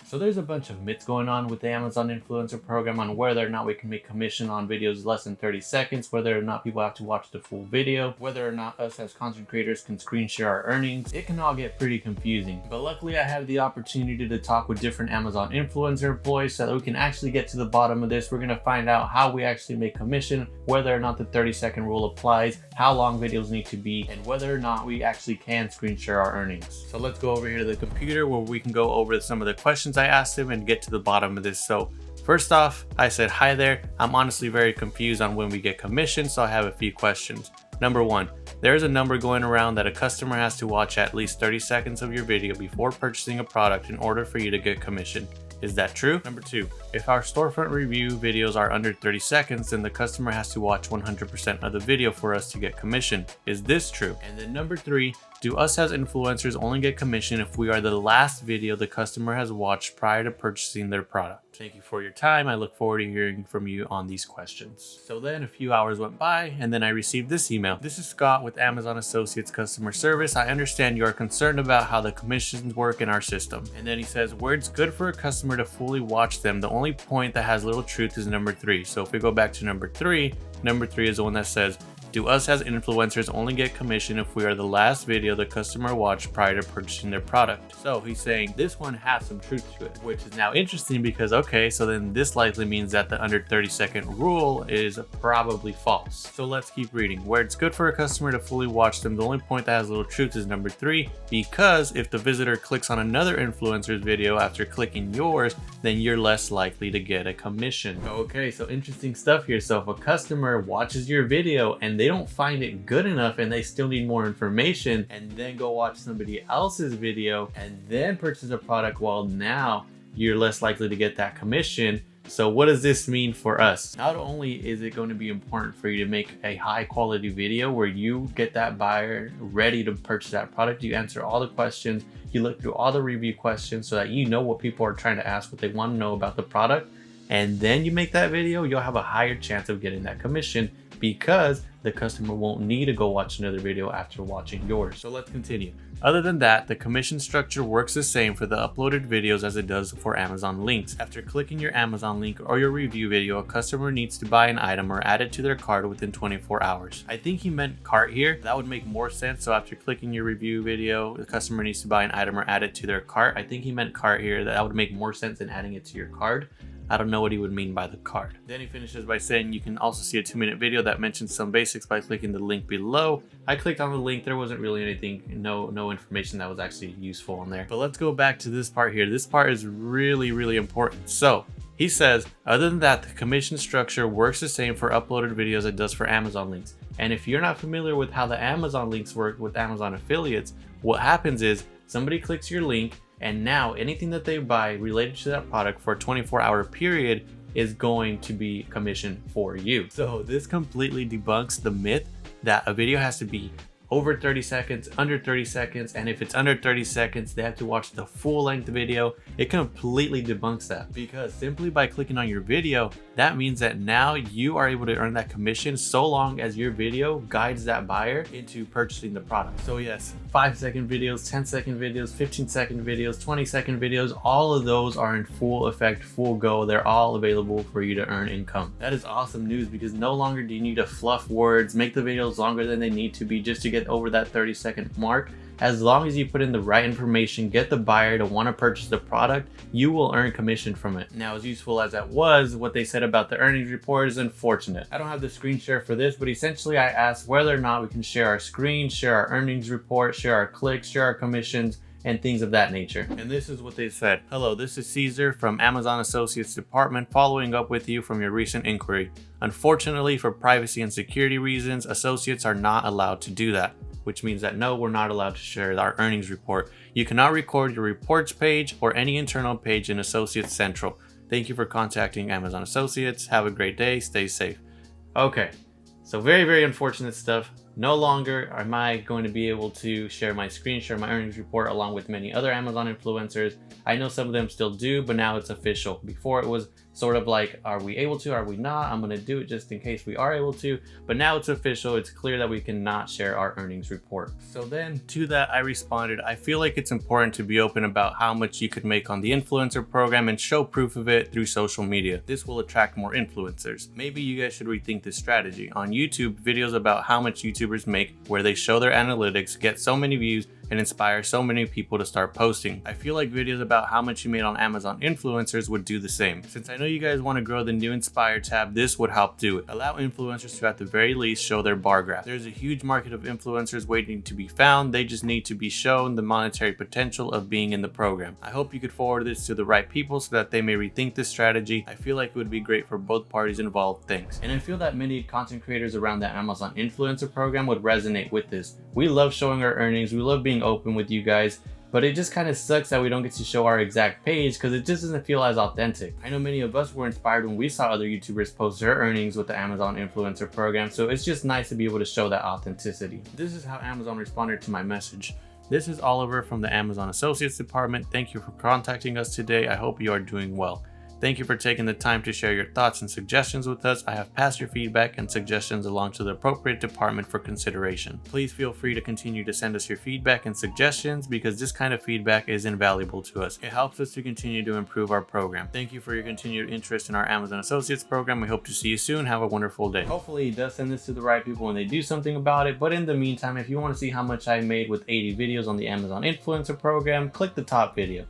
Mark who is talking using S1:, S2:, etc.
S1: So there's a bunch of myths going on with the Amazon Influencer Program on whether or not we can make commission on videos less than 30 seconds, whether or not people have to watch the full video, whether or not us as content creators can screen share our earnings. It can all get pretty confusing. But luckily I have the opportunity to talk with different Amazon influencer employees so that we can actually get to the bottom of this. We're going to find out how we actually make commission, whether or not the 30-second rule applies, how long videos need to be, and whether or not we actually can screen share our earnings. So let's go over here to the computer where we can go over some of the questions I asked him and get to the bottom of this. So first off, I said, hi there. I'm honestly very confused on when we get commission, so I have a few questions. Number one, there is a number going around that a customer has to watch at least 30 seconds of your video before purchasing a product in order for you to get commission. Is that true? Number two, if our storefront review videos are under 30 seconds, then the customer has to watch 100% of the video for us to get commission. Is this true? And then number three, do us as influencers only get commission if we are the last video the customer has watched prior to purchasing their product? Thank you for your time. I look forward to hearing from you on these questions. So then a few hours went by and then I received this email. This is Scott with Amazon Associates Customer Service. I understand you are concerned about how the commissions work in our system. And then he says, where it's good for a customer to fully watch them, the only point that has little truth is number three. So if we go back to number three is the one that says, do us as influencers only get commission if we are the last video the customer watched prior to purchasing their product? So he's saying this one has some truth to it, which is now interesting because, okay, so then this likely means that the under 30-second rule is probably false. So let's keep reading. Where it's good for a customer to fully watch them, the only point that has little truth is number three, because if the visitor clicks on another influencer's video after clicking yours, then you're less likely to get a commission. Okay, so interesting stuff here. So if a customer watches your video and they don't find it good enough and they still need more information and then go watch somebody else's video and then purchase a product, well, now you're less likely to get that commission. So what does this mean for us? Not only is it going to be important for you to make a high quality video where you get that buyer ready to purchase that product, you answer all the questions, you look through all the review questions so that you know what people are trying to ask, what they want to know about the product, and then you make that video, you'll have a higher chance of getting that commission because the customer won't need to go watch another video after watching yours. So let's continue. Other than that, the commission structure works the same for the uploaded videos as it does for Amazon links. After clicking your Amazon link or your review video, a customer needs to buy an item or add it to their cart within 24 hours. I think he meant cart here. That would make more sense. So after clicking your review video, the customer needs to buy an item or add it to their cart. I think he meant cart here. That would make more sense than adding it to your cart. I don't know what he would mean by the card. Then he finishes by saying you can also see a 2-minute video that mentions some basics by clicking the link below. I clicked on the link. There wasn't really anything, no information that was actually useful on there. But let's go back to this part here. This part is really, really important. So he says, other than that, the commission structure works the same for uploaded videos as it does for Amazon links. And if you're not familiar with how the Amazon links work with Amazon affiliates, what happens is somebody clicks your link, and now anything that they buy related to that product for a 24-hour period is going to be commission for you. So this completely debunks the myth that a video has to be over 30 seconds, under 30 seconds, and if it's under 30 seconds, they have to watch the full length video. It completely debunks that because simply by clicking on your video, that means that now you are able to earn that commission so long as your video guides that buyer into purchasing the product. So yes, 5-second videos, 10-second videos, 15-second videos, 20-second videos, all of those are in full effect, full go. They're all available for you to earn income. That is awesome news because no longer do you need to fluff words, make the videos longer than they need to be just to get over that 30-second mark. As long as you put in the right information, get the buyer to want to purchase the product, you will earn commission from it. Now, as useful as that was, what they said about the earnings report is unfortunate. I don't have the screen share for this, but essentially I asked whether or not we can share our screen, share our earnings report, share our clicks, share our commissions, and things of that nature. And this is what they said. Hello, this is Caesar from Amazon Associates Department following up with you from your recent inquiry. Unfortunately, for privacy and security reasons, associates are not allowed to do that, which means that no, we're not allowed to share our earnings report. You cannot record your reports page or any internal page in Associates Central. Thank you for contacting Amazon Associates. Have a great day. Stay safe. Okay, so very, very unfortunate stuff. No longer am I going to be able to share my screen, share my earnings report along with many other Amazon influencers. I know some of them still do, but now it's official. Before it was sort of like, are we able to, are we not? I'm gonna do it just in case we are able to, but now it's official. It's clear that we cannot share our earnings report. So then to that I responded, I feel like it's important to be open about how much you could make on the influencer program and show proof of it through social media. This will attract more influencers. Maybe you guys should rethink this strategy. On YouTube, videos about how much YouTubers make where they show their analytics get so many views and inspire so many people to start posting. I feel like videos about how much you made on Amazon influencers would do the same. Since I know you guys want to grow the new Inspire tab, this would help do it. Allow influencers to at the very least show their bar graph. There's a huge market of influencers waiting to be found. They just need to be shown the monetary potential of being in the program. I hope you could forward this to the right people so that they may rethink this strategy. I feel like it would be great for both parties involved. Thanks. And I feel that many content creators around the Amazon influencer program would resonate with this. We love showing our earnings. We love being open with you guys, but it just kind of sucks that we don't get to show our exact page because it just doesn't feel as authentic. I know many of us were inspired when we saw other YouTubers post their earnings with the Amazon influencer program, so it's just nice to be able to show that authenticity. This is how Amazon responded to my message. This is Oliver from the Amazon Associates Department. Thank you for contacting us today. I hope you are doing well. Thank you for taking the time to share your thoughts and suggestions with us. I have passed your feedback and suggestions along to the appropriate department for consideration. Please feel free to continue to send us your feedback and suggestions because this kind of feedback is invaluable to us. It helps us to continue to improve our program. Thank you for your continued interest in our Amazon Associates program. We hope to see you soon. Have a wonderful day. Hopefully he does send this to the right people when they do something about it. But in the meantime, if you want to see how much I made with 80 videos on the Amazon Influencer program, click the top video.